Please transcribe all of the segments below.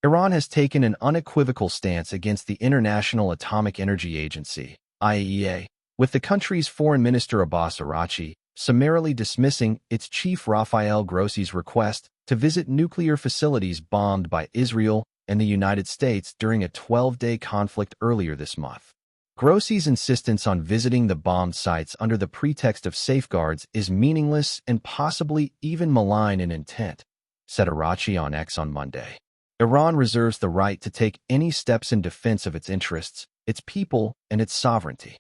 Iran has taken an unequivocal stance against the International Atomic Energy Agency, IAEA, with the country's Foreign Minister Abbas Araghchi summarily dismissing its chief Rafael Grossi's request to visit nuclear facilities bombed by Israel and the United States during a 12-day conflict earlier this month. Grossi's insistence on visiting the bombed sites under the pretext of safeguards is meaningless and possibly even malign in intent, said Araghchi on X on Monday. Iran reserves the right to take any steps in defense of its interests, its people, and its sovereignty.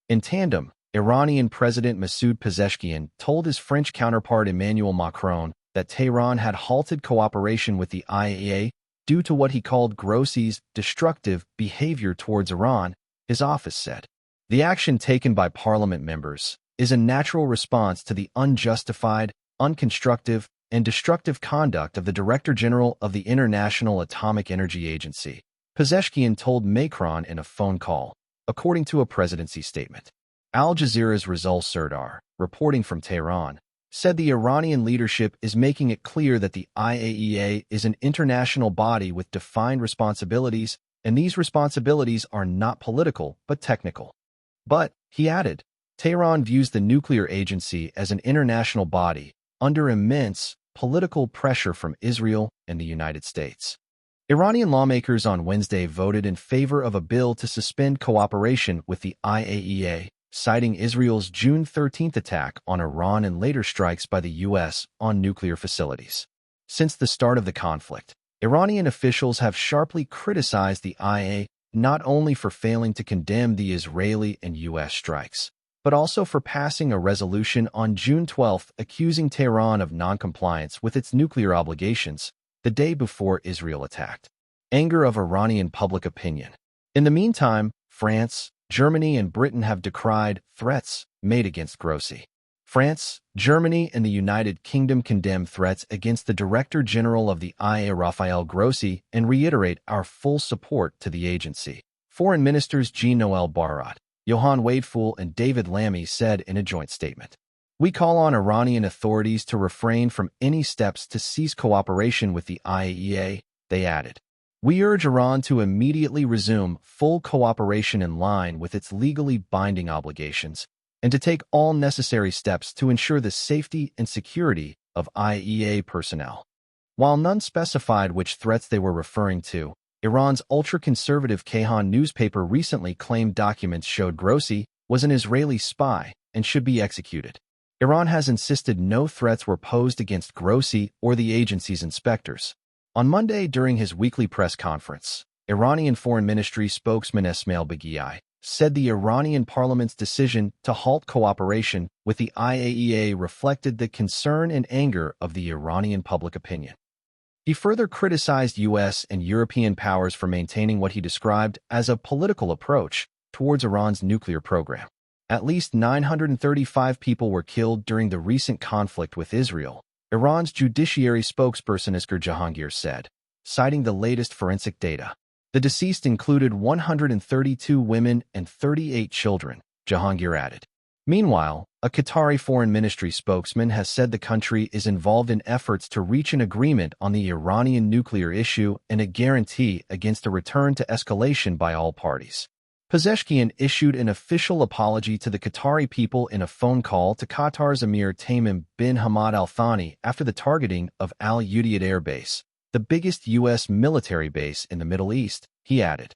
In tandem, Iranian President Masoud Pezeshkian told his French counterpart Emmanuel Macron that Tehran had halted cooperation with the IAEA due to what he called Grossi's destructive behavior towards Iran, his office said. The action taken by parliament members is a natural response to the unjustified, unconstructive, and destructive conduct of the Director General of the International Atomic Energy Agency, Pezeshkian told Macron in a phone call, according to a presidency statement. Al Jazeera's Rizal Serdar, reporting from Tehran, said the Iranian leadership is making it clear that the IAEA is an international body with defined responsibilities, and these responsibilities are not political but technical. But, he added, Tehran views the nuclear agency as an international body under immense political pressure from Israel and the United States. Iranian lawmakers on Wednesday voted in favor of a bill to suspend cooperation with the IAEA, citing Israel's June 13th attack on Iran and later strikes by the U.S. on nuclear facilities. Since the start of the conflict, Iranian officials have sharply criticized the IAEA not only for failing to condemn the Israeli and U.S. strikes, but also for passing a resolution on June 12 accusing Tehran of noncompliance with its nuclear obligations the day before Israel attacked. Anger of Iranian public opinion. In the meantime, France, Germany, and Britain have decried threats made against Grossi. France, Germany, and the United Kingdom condemn threats against the Director General of the IAEA Rafael Grossi and reiterate our full support to the agency. Foreign Ministers Jean-Noel Barrot, Johann Wadephul, and David Lammy said in a joint statement. We call on Iranian authorities to refrain from any steps to cease cooperation with the IAEA, they added. We urge Iran to immediately resume full cooperation in line with its legally binding obligations and to take all necessary steps to ensure the safety and security of IAEA personnel. While none specified which threats they were referring to, Iran's ultra-conservative Kayhan newspaper recently claimed documents showed Grossi was an Israeli spy and should be executed. Iran has insisted no threats were posed against Grossi or the agency's inspectors. On Monday, during his weekly press conference, Iranian Foreign Ministry spokesman Esmail Baghai said the Iranian parliament's decision to halt cooperation with the IAEA reflected the concern and anger of the Iranian public opinion. He further criticized U.S. and European powers for maintaining what he described as a political approach towards Iran's nuclear program. At least 935 people were killed during the recent conflict with Israel, Iran's judiciary spokesperson Isker Jahangir said, citing the latest forensic data. The deceased included 132 women and 38 children, Jahangir added. Meanwhile, a Qatari foreign ministry spokesman has said the country is involved in efforts to reach an agreement on the Iranian nuclear issue and a guarantee against a return to escalation by all parties. Pezeshkian issued an official apology to the Qatari people in a phone call to Qatar's Emir Tamim bin Hamad Al Thani after the targeting of Al Udeid Air Base, the biggest U.S. military base in the Middle East, he added.